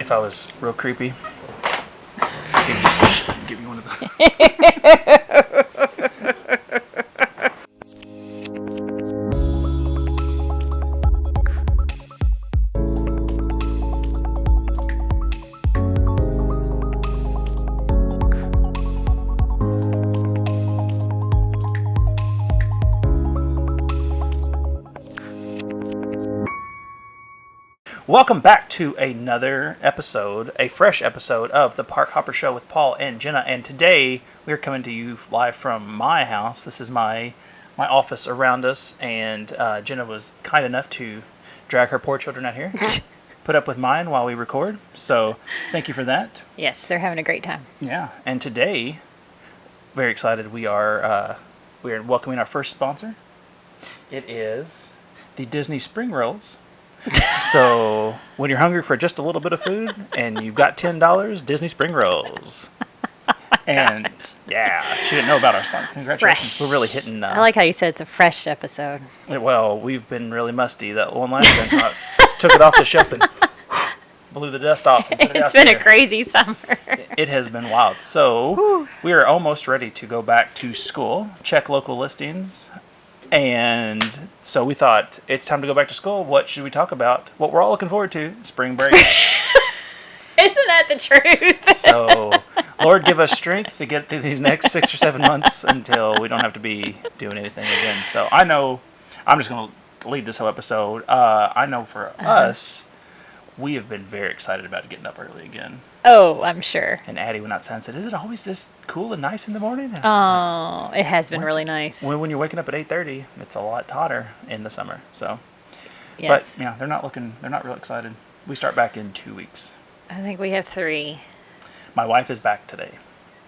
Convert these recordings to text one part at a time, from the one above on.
if I was real creepy, give you one of those. Welcome back to another episode, a fresh episode of the Park Hopper Show with Paul and Jenna. And today we are coming to you live from my house. This is my office around us, and Jenna was kind enough to drag her poor children out here, put up with mine while we record. So thank you for that. Yes, they're having a great time. Yeah, and today, very excited, we are welcoming our first sponsor. It is the Disney Spring Rolls. So when you're hungry for just a little bit of food and you've got $10, Disney Spring Rolls. And yeah, she didn't know about our sponsor. Congratulations. Fresh. We're really hitting. I like how you said it's a fresh episode. Well, we've been really musty. That one last time took it off the shelf and blew the dust off. And put it It's out been there. a crazy summer. It has been wild. So we are almost ready to go back to school, check local listings. And so we thought, it's time to go back to school. What should we talk about? What we're all looking forward to, spring break. Isn't that the truth? So, Lord, give us strength to get through these next 6 or 7 months until we don't have to be doing anything again. So I know, I'm just going to lead this whole episode. I know for us, we have been very excited about getting up early again. Oh, I'm sure. And Addie went outside and said, is it always this cool and nice in the morning? And It has been really nice. When you're waking up at 8:30, it's a lot hotter in the summer. So, Yes. But yeah, they're not real excited. We start back in 2 weeks. I think we have 3. My wife is back today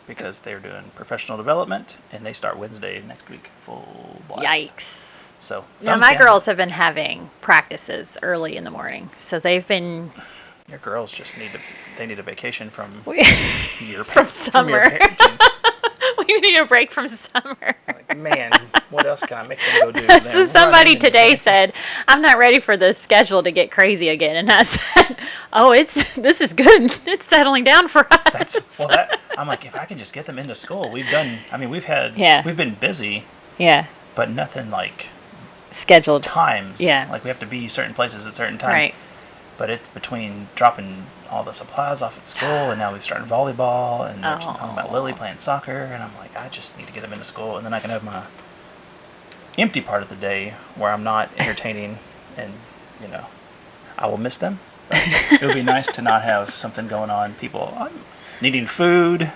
because they're doing professional development and they start Wednesday next week. Full blast. Yikes. So Now, my girls have been having practices early in the morning, so they've been... Your girls just need a vacation from from From summer. your parenting. We need a break from summer. Like, man, what else can I make them go do? So somebody today said, I'm not ready for the schedule to get crazy again. And I said, this is good. It's settling down for us. I'm like, if I can just get them into school, we've been busy. Yeah. But nothing like Scheduled. times. Yeah. Like we have to be certain places at certain times. Right. But it's between dropping all the supplies off at school and now we've started volleyball and they're talking about Lily playing soccer and I'm like, I just need to get them into school and then I can have my empty part of the day where I'm not entertaining and, I will miss them. But it would be nice to not have something going on. People needing food,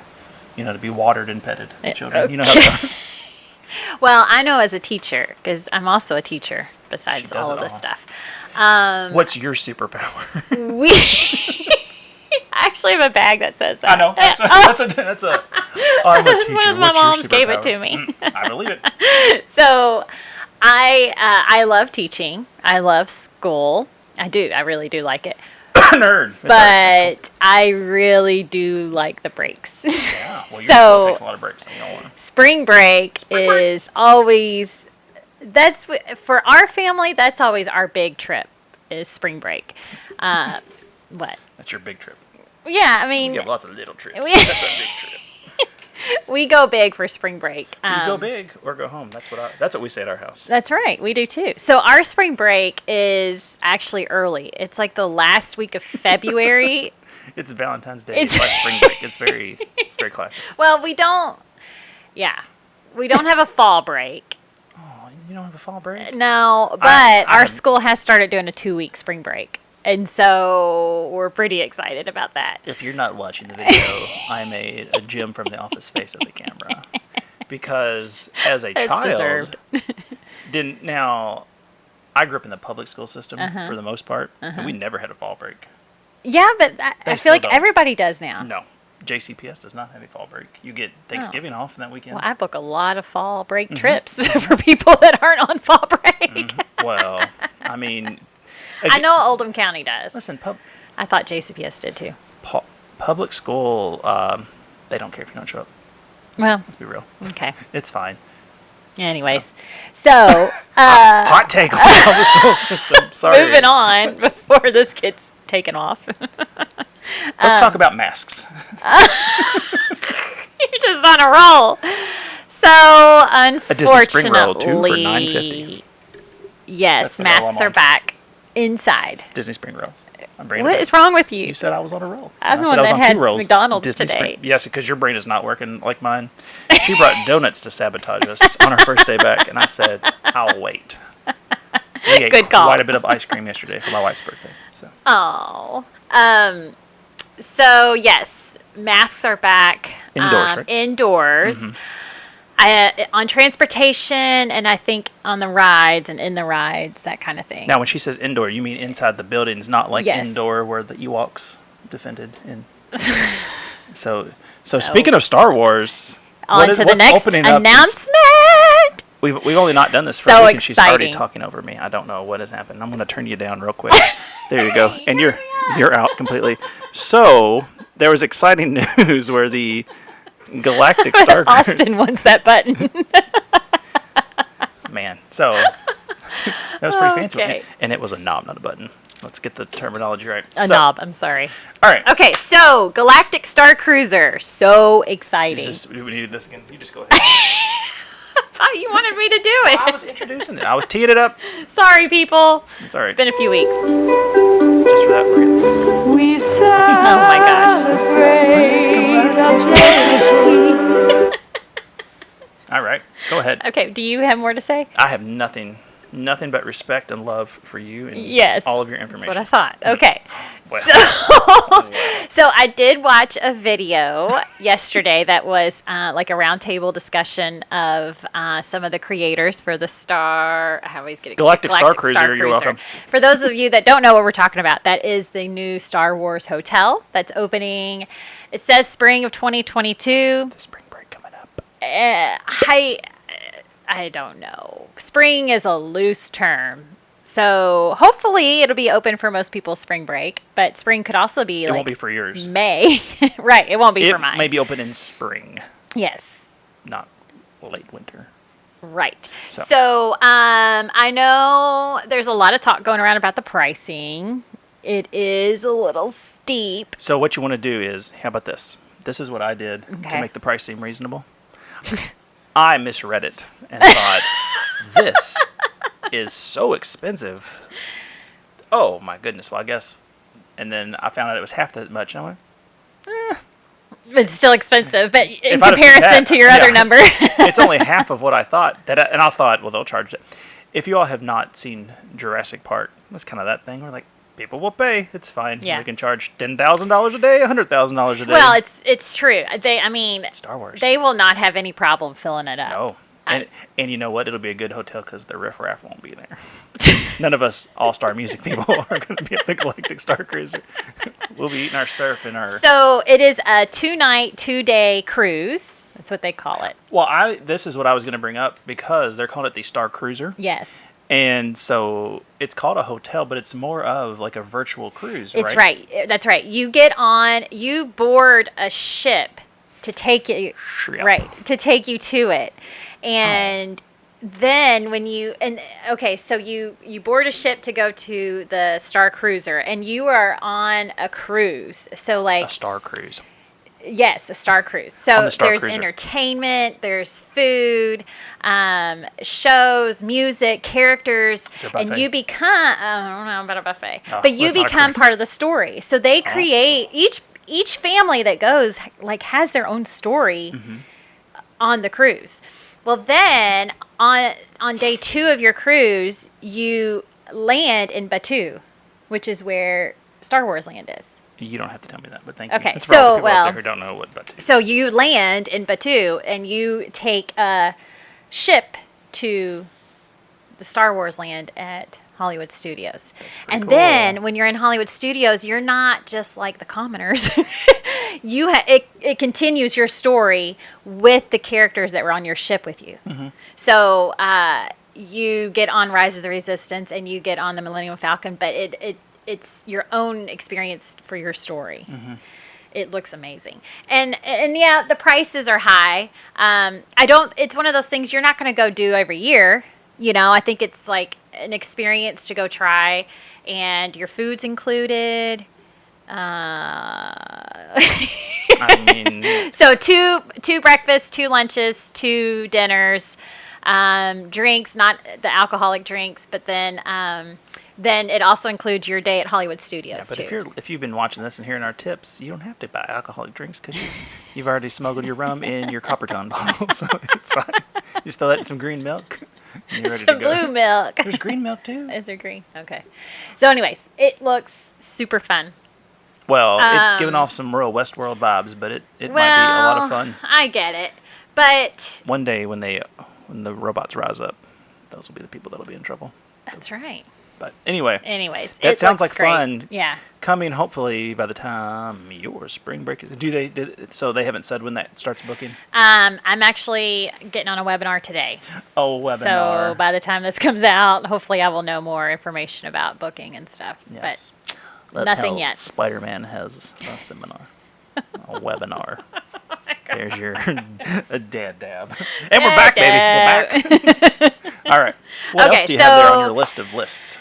to be watered and petted. Children, Okay. you know how to Well, I know as a teacher, because I'm also a teacher besides all of this stuff. What's your superpower? We I actually have a bag that says that. I know. That's a I'm a teacher. My What's your mom's gave it superpower? to me. I believe it. So I love teaching. I love school. I do. I really do like it. Nerd. But I really do like the breaks. Yeah. Well, your school takes a lot of breaks. So you don't want to. Spring break is always, for our family, that's always our big trip, is spring break. What? That's your big trip. Yeah, I mean. We have lots of little trips. We- That's a big trip. We go big for spring break. You go big or go home. That's what we say at our house. That's right. We do too. So our spring break is actually early. It's like the last week of February. It's Valentine's Day. It's like spring break. It's very classic. Well, we don't have a fall break. Oh, you don't have a fall break? No, but our school has started doing a 2-week spring break. And so we're pretty excited about that. If you're not watching the video, I made a Jim from The Office face of the camera. Because as a child, deserved. I grew up in the public school system for the most part, and we never had a fall break. Yeah, but I feel like don't. everybody does now. No. JCPS does not have a fall break. You get Thanksgiving off in that weekend. Well, I book a lot of fall break trips for people that aren't on fall break. Well, I mean... I know Oldham County does. Listen, I thought JCPS did too. public school, they don't care if you don't show up. Well, Let's be real. okay. It's fine. Anyways, so Hot take on the public school system. Sorry. moving on before this gets taken off. Let's talk about masks. You're just on a roll. So, A Disney spring roll, too, for unfortunately, $9.50. yes, That's the roll I'm masks are on. back inside. Disney spring rolls. I'm bringing What it is back. wrong with you? You said I was on a roll. I'm I the said one I was that on had 2 rolls. McDonald's Disney today. Yes, because your brain is not working like mine. She brought donuts to sabotage us on our first day back, and I said, I'll wait. We ate Good call. quite a bit of ice cream yesterday for my wife's birthday. So. Oh. So, yes, masks are back. Indoors, right? Indoors. Mm-hmm. On transportation, and I think on the rides and in the rides, that kind of thing. Now, when she says indoor, you mean inside the buildings, not like Yes. indoor where the Ewoks defended. So speaking of Star Wars, On to the what's next opening up is- announcement. We've only not done this for So a week, and she's already exciting. talking over me. I don't know what has happened. I'm going to turn you down real quick. There you go. And you're out completely. So there was exciting news where the Galactic Star Cruiser. Austin wants that button. Man, so that was pretty fancy. Okay. And it was a knob, not a button. Let's get the terminology right. A knob, I'm sorry. All right. Okay, so Galactic Star Cruiser. So exciting. We needed this again. You just go ahead. Oh, you wanted me to do it. I was introducing it. I was teeing it up. Sorry, people. It's all right. It's been a few weeks. Just for that, we're good. We Oh my gosh. All right. Go ahead. Okay, do you have more to say? I have nothing but respect and love for you and Yes. all of your information. That's what I thought. Okay. Well. So I did watch a video yesterday that was like a roundtable discussion of some of the creators for the Star. I always get it. Galactic Star Cruiser, you're welcome. For those of you that don't know what we're talking about, that is the new Star Wars hotel that's opening. It says spring of 2022. The spring break coming up. I don't know. Spring is a loose term. So hopefully it'll be open for most people's spring break, but spring could also be It like won't be for yours. May. Right, it won't be It for mine. may be open in spring, Yes. not late winter. Right. So. So I know there's a lot of talk going around about the pricing. It is a little steep. So what you want to do is, how about this? This is what I did to Okay. make the price seem reasonable. I misread it and thought, this is so expensive. Oh my goodness. Well, I guess. And then I found out it was half that much. And I went, It's still expensive, but in If I'd have seen comparison that, to your other yeah. number. it's only half of what I thought. And I thought, well, they'll charge it. If you all have not seen Jurassic Park, that's kind of that thing. We're like, people will pay. It's fine. Yeah. We can charge $10,000 a day, $100,000 a day. Well, it's true. Star Wars. They will not have any problem filling it up. No. And you know what? It'll be a good hotel because the riffraff won't be there. None of us all-star music people are going to be at the Galactic Star Cruiser. We'll be eating our syrup and our... So it is a 2-night, 2-day cruise. That's what they call it. Well, this is what I was going to bring up because they're calling it the Star Cruiser. Yes. And so it's called a hotel, but it's more of like a virtual cruise, right? It's right. That's right. You board a ship to take you, Ship. right, to take you to it. And then so you board a ship to go to the Star Cruiser, and you are on a cruise. So like A Star Cruise. Yes, a Star Cruise. On So the Star there's Cruiser. entertainment, there's food, shows, music, characters, Is there a and buffet? you become, I don't know about a buffet, Oh, but you that's not a become cruise. part of the story. So they create, each family that goes like has their own story Mm-hmm. on the cruise. Well, then on day 2 of your cruise, you land in Batuu, which is where Star Wars Land is. You don't have to tell me that, but thank Okay, you. That's for all the so, people out well- there who don't know what that is. So you land in Batuu and you take a ship to the Star Wars land at Hollywood Studios. And cool. then when you're in Hollywood Studios, you're not just like the commoners. It continues your story with the characters that were on your ship with you. Mm-hmm. So you get on Rise of the Resistance and you get on the Millennium Falcon, but it's your own experience for your story. Mm-hmm. It looks amazing. And yeah, the prices are high. It's one of those things you're not going to go do every year. You know, I think it's like an experience to go try, and your food's included. I mean, So two breakfasts, 2 lunches, 2 dinners, drinks, not the alcoholic drinks, but then it also includes your day at Hollywood Studios but too. if you've been watching this and hearing our tips, you don't have to buy alcoholic drinks because you've already smuggled your rum in your Coppertone bottle, so it's fine. You just throw that in some green milk. And you're ready Some to go. blue milk. There's green milk too. Is there green? Okay. So, anyways, it looks super fun. Well, it's giving off some real Westworld vibes, but it might be a lot of fun. I get it, but One day when the robots rise up, those will be the people that'll be in trouble. that's right. But anyway, Anyways, that it sounds looks like great. fun. Yeah. Coming hopefully by the time your spring break is. So they haven't said when that starts booking? I'm actually getting on a webinar today. Oh, webinar. So by the time this comes out, hopefully I will know more information about booking and stuff. Yes. But That's nothing how yet. Spider-Man has a seminar. A webinar. There's your dad dab. And we're back, baby. We're back. All right. What else do you have there on your list of lists?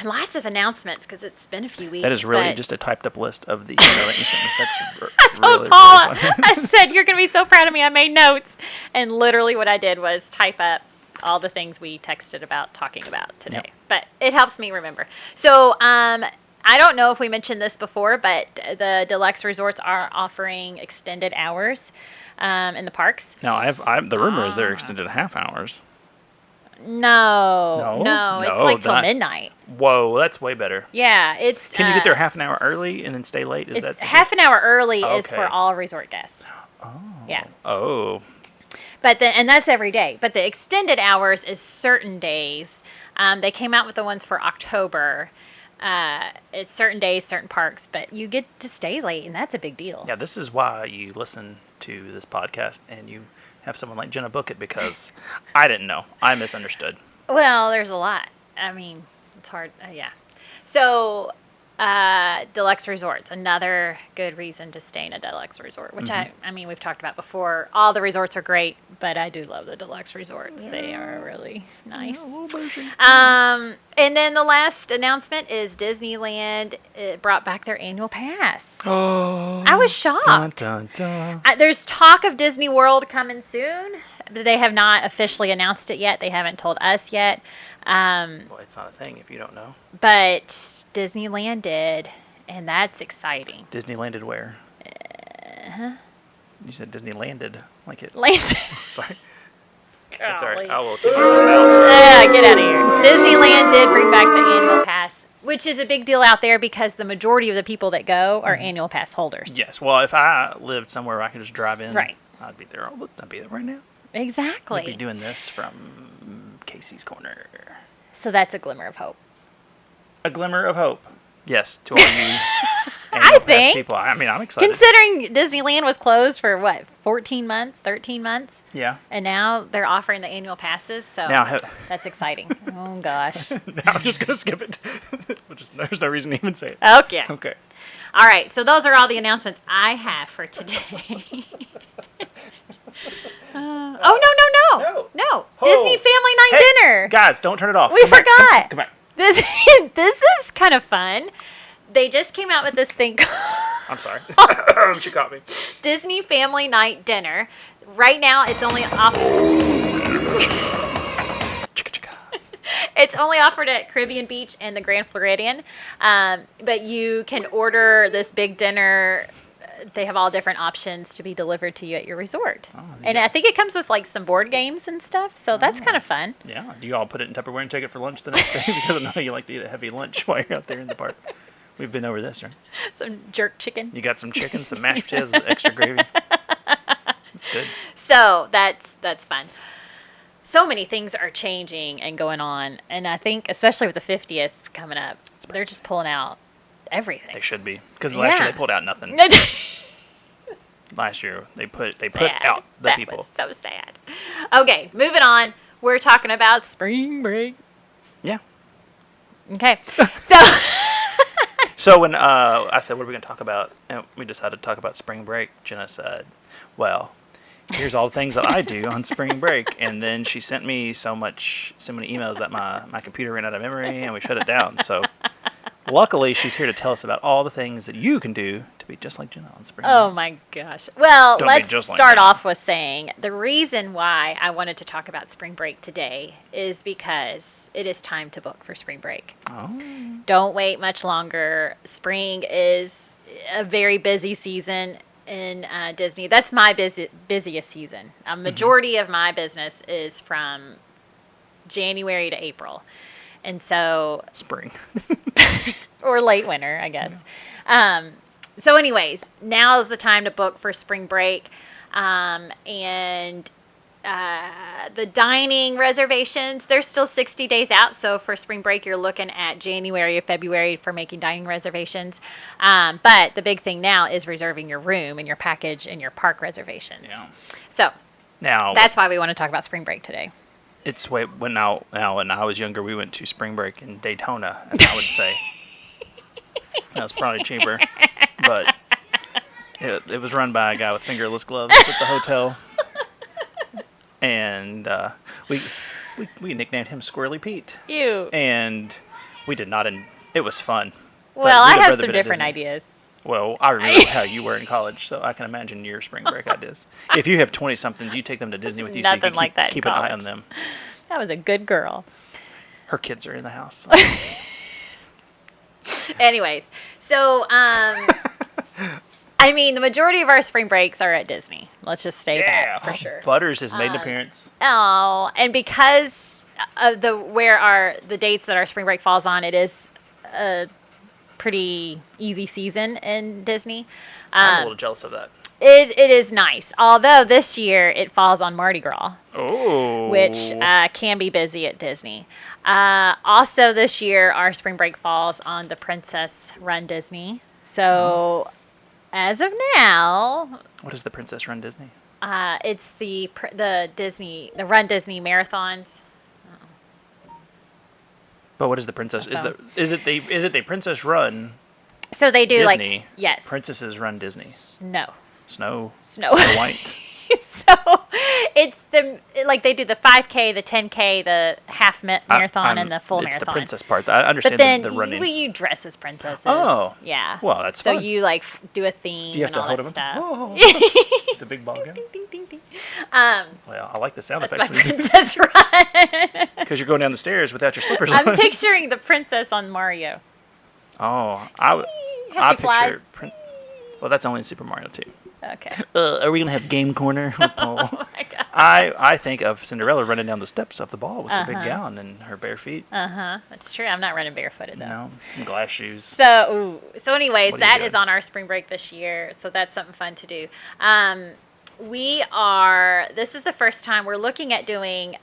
Lots of announcements because it's been a few weeks. That is really but just a typed up list of the email that you sent me. That's I told really, Paul, really funny. I said, you're going to be so proud of me. I made notes. And literally what I did was type up all the things we texted about talking about today. Yep. But it helps me remember. So I don't know if we mentioned this before, but the deluxe resorts are offering extended hours in the parks. Now, the rumor is they're extended half hours. No, No? it's No, like till that- midnight. Whoa, that's way better. Yeah, it's. Can you get there half an hour early and then stay late? Is It's that half an hour early is Okay. for all resort guests. Oh. Yeah. Oh. But and that's every day. But the extended hours is certain days. They came out with the ones for October. It's certain days, certain parks, but you get to stay late, and that's a big deal. Yeah, this is why you listen to this podcast and you have someone like Jenna book it, because I didn't know. I misunderstood. Well, there's a lot. I mean, it's hard. Yeah. So, deluxe resorts, another good reason to stay in a deluxe resort, which I mean, we've talked about before. All the resorts are great, but I do love the deluxe resorts. Yeah. They are really nice. And then the last announcement is Disneyland brought back their annual pass. Oh. I was shocked. Dun, dun, dun. There's talk of Disney World coming soon. They have not officially announced it yet. They haven't told us yet. Well, it's not a thing if you don't know. But Disneyland did, and that's exciting. Disneylanded where? You said Disneylanded, like it. Landed. Sorry. That's all right. Golly. I will sit myself out. Yeah, get out of here. Disneyland did bring back the annual pass, which is a big deal out there because the majority of the people that go are annual pass holders. Yes. Well, if I lived somewhere where I could just drive in, Right. I'd be there. I'd be there right now. Exactly. I'd be doing this from Casey's Corner. So that's a glimmer of hope. A glimmer of hope. Yes, to all you I annual pass think. people. I mean, I'm excited. Considering Disneyland was closed for what, 14 months, 13 months? Yeah. And now they're offering the annual passes, so Now, that's exciting. Oh, gosh. now I'm just going to skip it. There's no reason to even say it. Okay. Okay. All right, so those are all the announcements I have for today. No. Oh. Disney Family Night Hey, Dinner. Guys, don't turn it off. We Come back. forgot. Come back. This is kind of fun. They just came out with this thing I'm sorry. She caught me. Disney Family Night Dinner. Right now, it's only it's only offered at Caribbean Beach and the Grand Floridian, but you can order this big dinner. They have all different options to be delivered to you at your resort. Oh, And yeah. I think it comes with like some board games and stuff, so that's kind of fun. Yeah. Do you all put it in Tupperware and take it for lunch the next day? Because I know you like to eat a heavy lunch while you're out there in the park. We've been over this, right? Some jerk chicken. You got some chicken, some mashed potatoes, extra gravy. That's good. So that's fun. So many things are changing and going on, and I think especially with the 50th coming up, they're just pulling out everything. They should be. Because last year Yeah. they pulled out nothing. Last year they put Sad. out the That people. was so sad. Okay, moving on. We're talking about spring break. Yeah. Okay, so So when I said, what are we going to talk about? And we decided to talk about spring break. Jenna said, well, here's all the things that I do on spring break. And then she sent me so many emails that my computer ran out of memory and we shut it down. So Luckily, she's here to tell us about all the things that you can do to be just like Jenna on spring break. Oh my gosh. Well, Don't let's be just like start Jenna. off with saying the reason why I wanted to talk about spring break today is because it is time to book for spring break. Oh. Don't wait much longer. Spring is a very busy season in Disney. That's my busiest season. A majority of my business is from January to April. And so Spring. or late winter, I guess. Yeah. So anyways, now is the time to book for spring break. And the dining reservations, they're still 60 days out. So for spring break, you're looking at January or February for making dining reservations. But the big thing now is reserving your room and your package and your park reservations. Yeah. So Now that's why we want to talk about spring break today. It's when I was younger, we went to spring break in Daytona, as I would say. That was probably cheaper, but it was run by a guy with fingerless gloves at the hotel, and we nicknamed him Squirrely Pete. Ew. And we did not. It was fun. Well, I have some different ideas. Well, I remember how you were in college, so I can imagine your spring break ideas. If you have 20-somethings, you take them to Disney with you so you can keep an eye on them. I was a good girl. Her kids are in the house. Anyways, so, I mean, the majority of our spring breaks are at Disney. Let's just say that for sure. Butters has made an appearance. Oh, and because of the dates that our spring break falls on, it is pretty easy season in Disney. I'm a little jealous of that. It is nice. Although this year it falls on Mardi Gras. Oh. Which can be busy at Disney. Also this year our spring break falls on the Princess Run Disney. So as of now. What is the Princess Run Disney? It's the Run Disney marathons. But what is the princess? Is it the Princess Run? So they do Disney, yes. Princesses Run Disney. Snow White. So it's they do the 5K, the 10K, the half marathon, and the full marathon. It's the princess part. I understand but then the running. You dress as princesses. Oh, yeah. Well, that's so fun. you do a theme. Do you have and to all hold that them? stuff. Oh, the big ball gun. Ding, ding, ding, ding. Well, I like the sound That's effects. my princess run. Because you're going down the stairs without your slippers on. I'm picturing the princess on Mario. Oh, I picture. Well, that's only in Super Mario 2. Okay. Are we gonna have Game Corner? Oh my god. I think of Cinderella running down the steps of the ball with her big gown and her bare feet. That's true. I'm not running barefooted though. No, some glass shoes. So anyways, that is on our spring break this year. So that's something fun to do. This is the first time we're looking at doing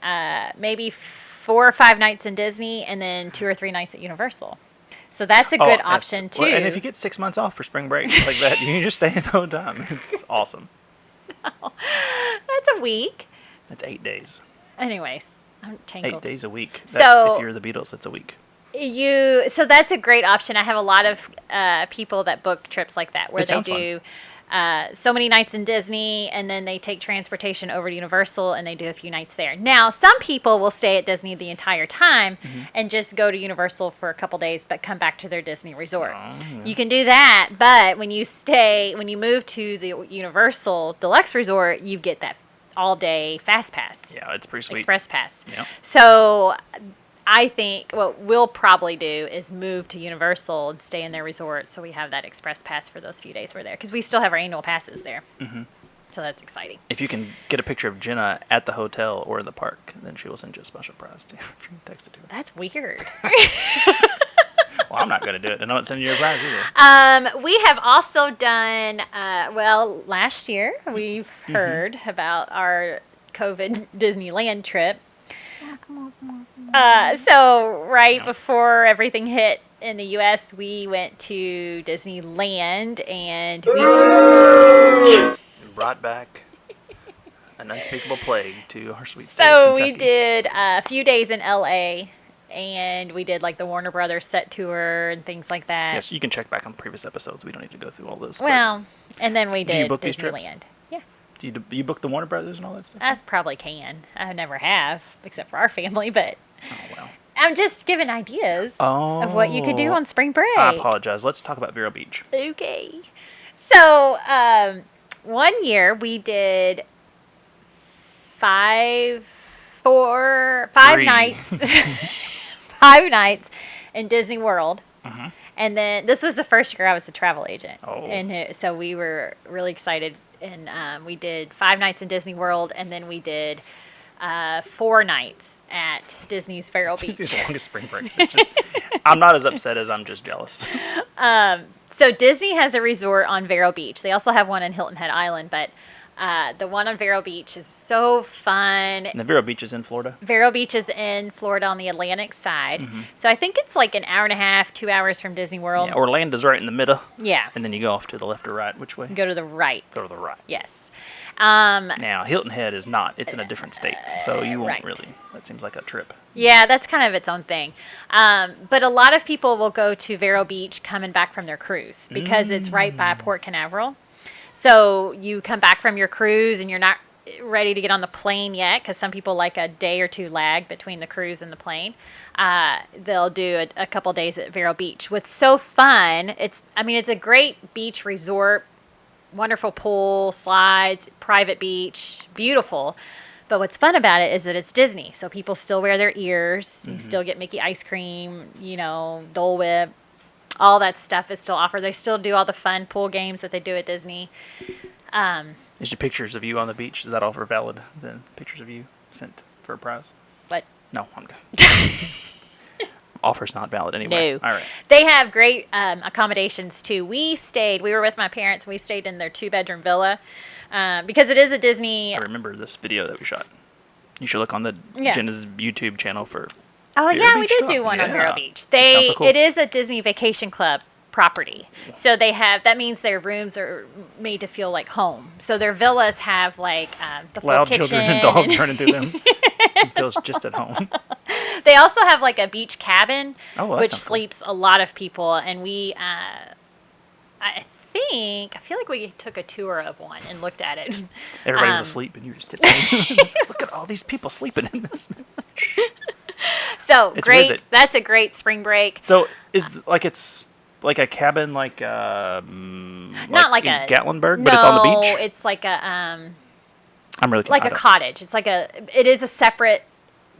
maybe 4 or 5 nights in Disney and then 2 or 3 nights at Universal. So that's a good option too. Well, and if you get 6 months off for spring break like that, you can just stay the whole time. It's awesome. No, that's a week. That's 8 days. Anyways, I'm tangled. 8 days a week. So if you're the Beatles, that's a week. So that's a great option. I have a lot of people that book trips like that where they do so many nights in Disney and then they take transportation over to Universal and they do a few nights there. Now, some people will stay at Disney the entire time and just go to Universal for a couple days but come back to their Disney resort. You can do that, but when you move to the Universal Deluxe Resort, you get that all-day Fast Pass. Yeah, it's pretty sweet. Express Pass. Yeah. So I think what we'll probably do is move to Universal and stay in their resort so we have that Express Pass for those few days we're there because we still have our annual passes there. So that's exciting. If you can get a picture of Jenna at the hotel or in the park, then she will send you a special prize too if you text it to her. That's weird. Well, I'm not going to do it, and I'm not sending you a prize either. We have also done, last year we've heard about our COVID Disneyland trip. Before everything hit in the U.S., we went to Disneyland and we brought back an unspeakable plague to our sweet state of Kentucky. So we did a few days in L.A. and we did the Warner Brothers set tour and things like that. Yes, you can check back on previous episodes. We don't need to go through all this. Well, and then we did do you book Disneyland. These trips? Yeah. Do you book the Warner Brothers and all that stuff? I probably can. I never have, except for our family, but. Oh, well. I'm just giving ideas of what you could do Oh, on spring break. I apologize. Let's talk about Vero Beach. Okay. So, one year we did five Three. nights, 5 nights in Disney World. Mhm. And then this was the first year I was a travel agent. Oh. And so we were really excited. And we did 5 nights in Disney World. And then we did 4 nights at Disney's Vero Beach. Disney's longest spring break. I'm not as upset as I'm just jealous. So Disney has a resort on Vero Beach. They also have one in Hilton Head Island. But the one on Vero Beach is so fun. And the Vero Beach is in Florida? Vero Beach is in Florida on the Atlantic side. Mm-hmm. So I think it's like an hour and a half, 2 hours from Disney World. Yeah, Orlando's right in the middle. Yeah. And then you go off to the left or right. Which way? Go to the right. Go to the right. Yes. Now, Hilton Head is not. It's in a different state. So you won't right. really. That seems like a trip. Yeah, that's kind of its own thing. But a lot of people will go to Vero Beach coming back from their cruise because it's right by Port Canaveral. So you come back from your cruise and you're not ready to get on the plane yet because some people like a day or two lag between the cruise and the plane. They'll do a couple days at Vero Beach. What's so fun, it's a great beach resort, wonderful pool, slides, private beach, beautiful. But what's fun about it is that it's Disney. So people still wear their ears. You still get Mickey ice cream, Dole Whip. All that stuff is still offered. They still do all the fun pool games that they do at Disney. Is your pictures of you on the beach, is that offer valid? The pictures of you sent for a prize? But No, I'm good. Offer's not valid anyway. no. All right. They have great accommodations too. We were with my parents. We stayed in their 2-bedroom villa because it is a Disney. I remember this video that we shot. You should look on the Yeah. Jenna's YouTube channel for. Oh Vero yeah, we Beach did stuff. do one on Vero Yeah. Beach. That sounds so cool. It is a Disney Vacation Club property. So that means their rooms are made to feel like home. So their villas have like the full Loud kitchen. children and dogs running through them. It feels just at home. They also have like a beach cabin, Oh, well, that which sounds cool. sleeps a lot of people. And I feel like we took a tour of one and looked at it. Everybody was asleep and you were just tiptoeing. Look at all these people sleeping in this. So It's great. weird that- That's a great spring break. So it's like a cabin, like Not like in a Gatlinburg, but it's on the beach. No, it's like a I'm really like a cottage. It is a separate.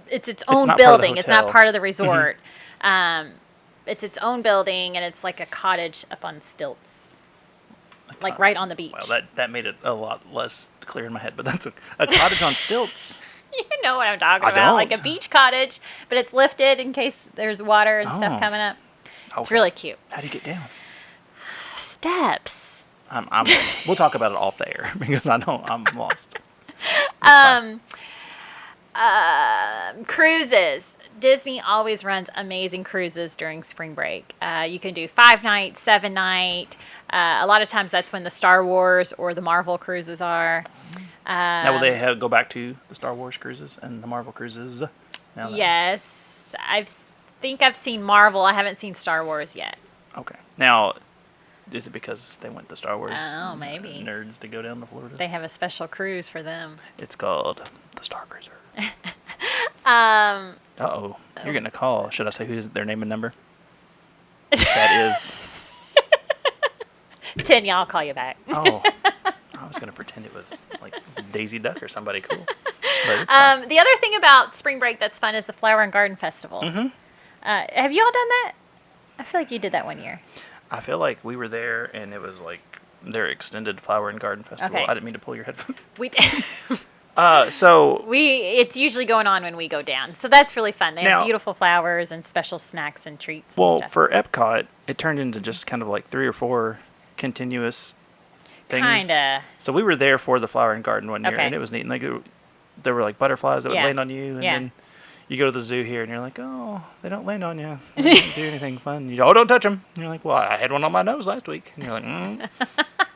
It's its own not part of the building. It's not hotel. part of the resort. It's its own building, and it's like a cottage up on stilts, like right on the beach. Well, that made it a lot less clear in my head, but that's a cottage on stilts. You know what I'm talking I about, like a don't. beach cottage, but it's lifted in case there's water and Oh. stuff coming up. It's Okay. really cute. How do you get down? Steps. We'll talk about it off the air because I'm lost. Cruises. Disney always runs amazing cruises during spring break. You can do 5 night, 7 night. A lot of times that's when the Star Wars or the Marvel cruises are. Now will they go back to the Star Wars cruises and the Marvel cruises? Now that- Yes, think I've seen Marvel. I haven't seen Star Wars yet. Okay. Now, is it because they want the Star Wars Oh, maybe. nerds to go down to Florida? They have a special cruise for them. It's called the Star Cruiser. Uh-oh. You're getting a call. Should I say who's their name and number? That is... 10, y'all call you back. Oh. I was going to pretend it was like Daisy Duck or somebody cool. But it's fine. The other thing about spring break that's fun is the Flower and Garden Festival. Mm-hmm. Have you all done that? I feel like you did that one year. I feel like we were there and it was like their extended Flower and Garden Festival. Okay. I didn't mean to pull your headphone. We did. So It's usually going on when we go down, so that's really fun. They have Now- beautiful flowers and special snacks and treats. And well, stuff. for Epcot, it turned into just kind of like 3 or 4 continuous things. Kinda. So we were there for the Flower and Garden one year, Okay. and it was neat. And like there were like butterflies that would Yeah. land on you, and Yeah. then you go to the zoo here, and you're like, oh, they don't land on you. They don't do anything fun. Don't touch them. And you're like, well, I had one on my nose last week, and you're like, Not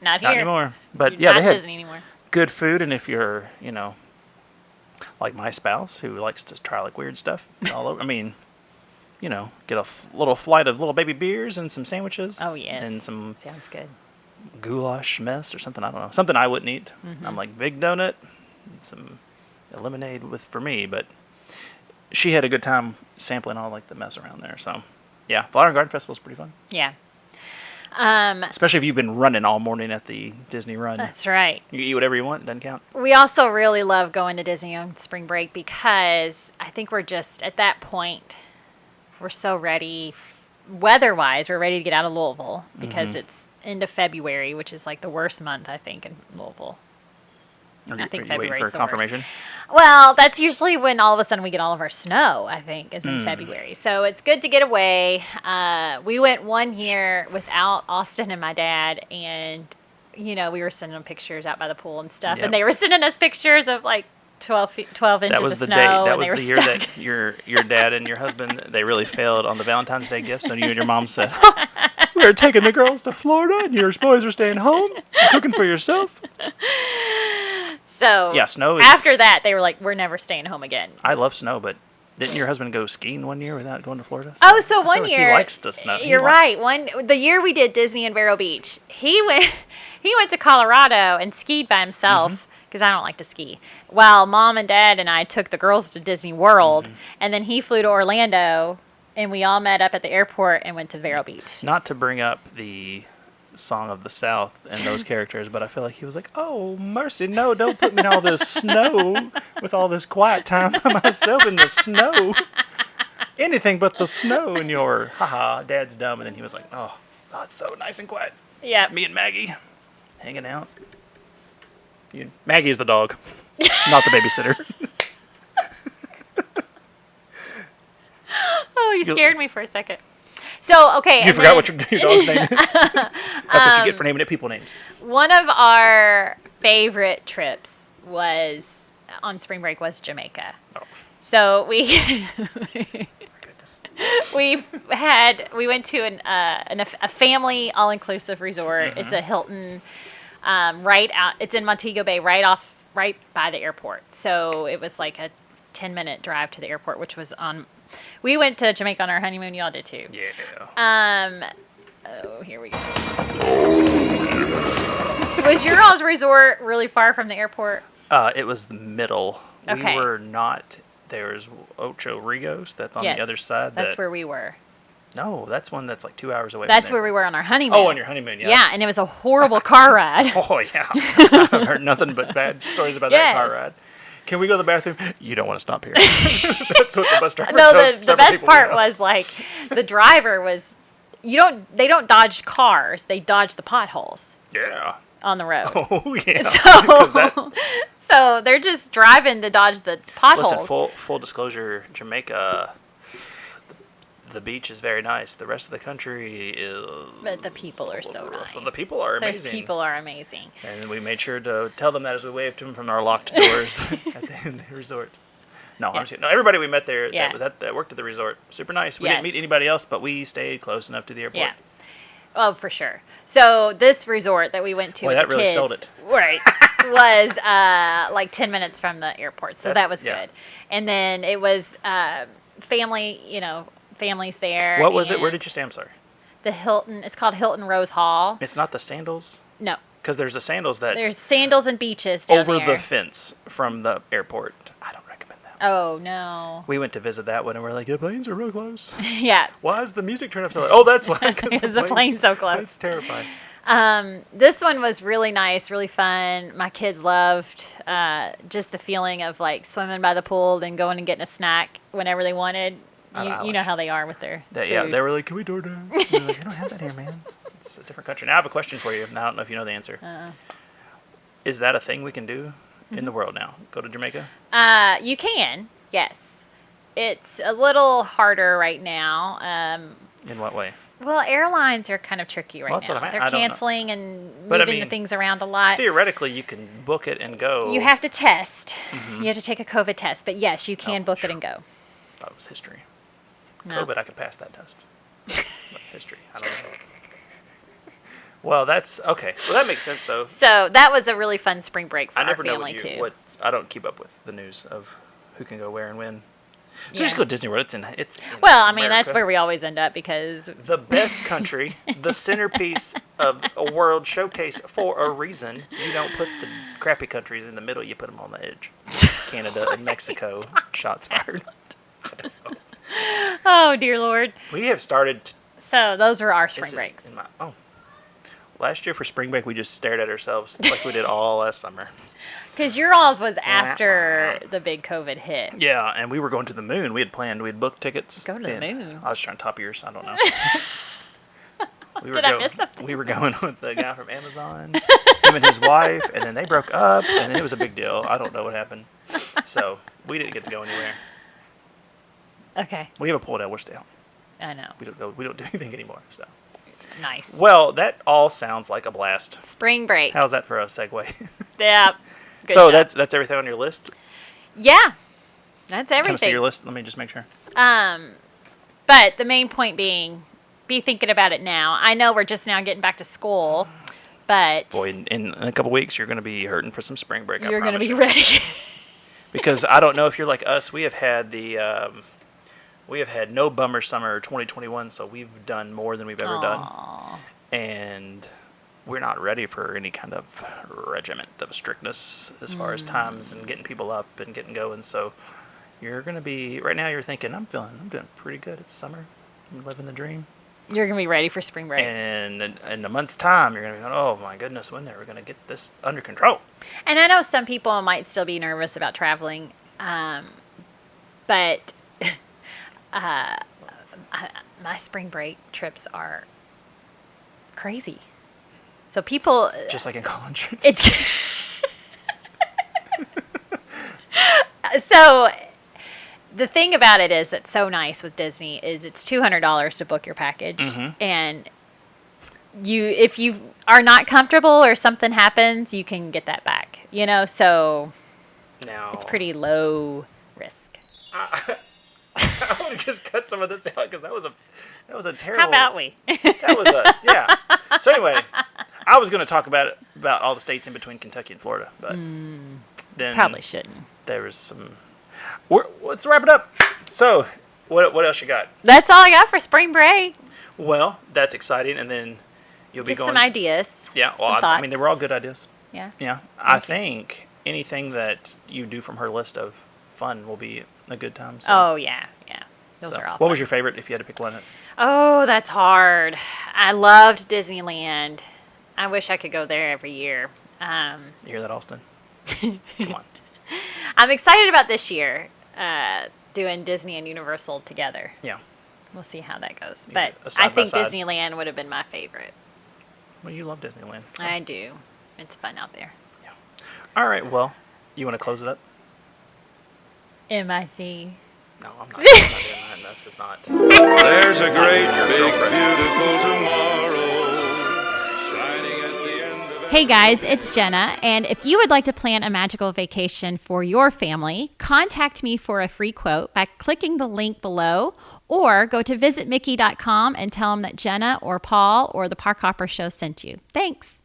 not here. anymore. But You're yeah, not they had Disney anymore. good food, and if you're, like my spouse who likes to try like weird stuff all over, get a little flight of little baby beers and some sandwiches. Oh yes. And some Sounds good. goulash mess or something. I don't know. Something I wouldn't eat. I'm like big donut, and some lemonade for me. But she had a good time sampling all like the mess around there. So yeah, Flower and Garden Festival is pretty fun. Yeah. Especially if you've been running all morning at the Disney run. That's right. You can eat whatever you want. Doesn't count. We also really love going to Disney on spring break because I think we're just at that point, we're so ready. Weather-wise, we're ready to get out of Louisville because it's end of February, which is like the worst month, I think, in Louisville. I think February waiting for confirmation. Well, that's usually when all of a sudden we get all of our snow, I think, is in February. So it's good to get away. We went one year without Austin and my dad, and, we were sending them pictures out by the pool and stuff. Yep. And they were sending us pictures of like 12 inches that was of the snow. day. That was the the year stuck. that your dad and your husband, they really failed on the Valentine's Day gifts. So you and your mom said, we're taking the girls to Florida and your boys are staying home and cooking for yourself. So yeah, snow is, after that, they were like, we're never staying home again. I love snow, but didn't your husband go skiing one year without going to Florida? So one year, he likes to snow. You're right. The year we did Disney and Vero Beach, he went to Colorado and skied by himself because I don't like to ski. While Mom and Dad and I took the girls to Disney World, and then he flew to Orlando, and we all met up at the airport and went to Vero Beach. Not to bring up the Song of the South and those characters, but I feel like he was like, oh mercy, no, don't put me in all this snow with all this quiet time by myself in the snow, anything but the snow. And your haha, Dad's dumb. And then he was like, oh, it's so nice and quiet. Yeah, it's me and Maggie hanging out. Maggie is the dog, not the babysitter. Oh, you scared me for a second. So, okay. You forgot what your dog's name is? That's what you get for naming it people names. One of our favorite trips on spring break was Jamaica. Oh. So we we went to a family all-inclusive resort. It's a Hilton it's in Montego Bay right by the airport. So it was like a 10-minute drive to the airport, which was we went to Jamaica on our honeymoon. Y'all did too. Yeah. Here we go. Was your all's resort really far from the airport? It was the middle. Okay. We were not. There's Ocho Rios. That's on the other side. That's where we were. No, that's one that's like 2 hours away. That's where we were on our honeymoon. Oh, on your honeymoon, yes. Yeah, and it was a horrible car ride. Oh, yeah. I've heard nothing but bad stories about that car ride. Can we go to the bathroom? You don't want to stop here. That's what the bus driver told the best part was like the driver was they don't dodge cars, they dodge the potholes. Yeah. On the road. Oh yeah. So they're just driving to dodge the potholes. Listen, full disclosure, Jamaica, the beach is very nice. The rest of the country is... But the people are so nice. The people are amazing. Those people are amazing. And we made sure to tell them that as we waved to them from our locked doors at the resort. No, I'm just, everybody we met there that worked at the resort, super nice. We didn't meet anybody else, but we stayed close enough to the airport. Yeah. Oh, for sure. So this resort that we went to with that the really kids, sold it. Right, was like 10 minutes from the airport. So that was good. And then it was family, families there. What was it? Where did you stay? I'm sorry. The Hilton. It's called Hilton Rose Hall. It's not the Sandals? No. Because there's the Sandals there's Sandals and Beaches down over there. the fence from the airport. I don't recommend that. Oh, no. We went to visit that one, and we're like, the planes are real close. Yeah. Why is the music turned up so loud? Oh, that's why. Because the plane's so close. That's terrifying. This one was really nice, really fun. My kids loved just the feeling of like swimming by the pool, then going and getting a snack whenever they wanted. You know how they are with their food. Yeah, they were like, can we DoorDash? Like, I don't have that here, man. It's a different country. Now I have a question for you. Now I don't know if you know the answer. Is that a thing we can do in the world now? Go to Jamaica? You can, yes. It's a little harder right now. In what way? Well, airlines are kind of tricky right now. They're canceling and moving the things around a lot. Theoretically, you can book it and go. You have to test. You have to take a COVID test. But yes, you can book it and go. Thought it was history. No. COVID, I could pass that test. But history, I don't know. Well, that's okay. Well, that makes sense though. So that was a really fun spring break for our family too. I don't keep up with the news of who can go where and when. So just go to Disney World. It's in well, I mean, America. that's where we always end up because the best country, the centerpiece of a world showcase for a reason. You don't put the crappy countries in the middle. You put them on the edge. Canada and Mexico. Shots fired. Oh, dear Lord. We have started. So those were our spring This is breaks. in last year for spring break, we just stared at ourselves like we did all last summer. Because your all's was after the big COVID hit. Yeah, and we were going to the moon. We had booked tickets. Go to the moon. I was trying to top yours. I don't know. Did I miss something? We were going with the guy from Amazon, him and his wife, and then they broke up, and then it was a big deal. I don't know what happened. So we didn't get to go anywhere. Okay. We have a pool at Wishdale. I know. We don't do anything anymore. So Nice. well, that all sounds like a blast. Spring break. How's that for a segue? Yeah. Good So job. that's everything on your list. Yeah. That's Can I see everything. your list? Let me just make sure. But the main point being, be thinking about it now. I know we're just now getting back to school, but Boy, in a couple weeks, you're going to be hurting for some spring break. you're going to promise be you. ready. Because I don't know if you're like us. We have had no bummer summer 2021, so we've done more than we've ever done, and we're not ready for any kind of regiment of strictness as far as times and getting people up and getting going. So you're gonna be right now. You're thinking, I'm doing pretty good. It's summer. I'm living the dream. You're going to be ready for spring break. And in a month's time, you're gonna be going, oh my goodness, when are we gonna get this under control? And I know some people might still be nervous about traveling, but my spring break trips are crazy. So people, Just like in college. it's so the thing about it is that's so nice with Disney is it's $200 to book your package, and if you are not comfortable or something happens, you can get that back. So Now it's pretty low risk. I want to just cut some of this out because that was a terrible. How about we? That was yeah. So anyway, I was going to talk about all the states in between Kentucky and Florida, but then Probably shouldn't. there was some. Let's wrap it up. So what else you got? That's all I got for spring break. Well, that's exciting, and then you'll be Just going. some ideas. Yeah. Well, some I mean, they were all thoughts. good ideas. Yeah. Yeah. I think anything that you do from her list of fun will be a good time. So. Oh yeah. Those are all. What fun. was your favorite if you had to pick one? Oh, that's hard. I loved Disneyland. I wish I could go there every year. You hear that, Austin? Come on. I'm excited about this year doing Disney and Universal together. Yeah. We'll see how that goes. You But get a side I by think side. Disneyland would have been my favorite. Well, you love Disneyland. So. I do. It's fun out there. Yeah. All right. Well, you want to close it up? MIC. No, I'm not doing that. That's just not. There's a great your big girlfriend. beautiful tomorrow shining at the end of Hey guys, it's Jenna, and if you would like to plan a magical vacation for your family, contact me for a free quote by clicking the link below, or go to visitmickey.com and tell them that Jenna or Paul or the Park Hopper Show sent you. Thanks.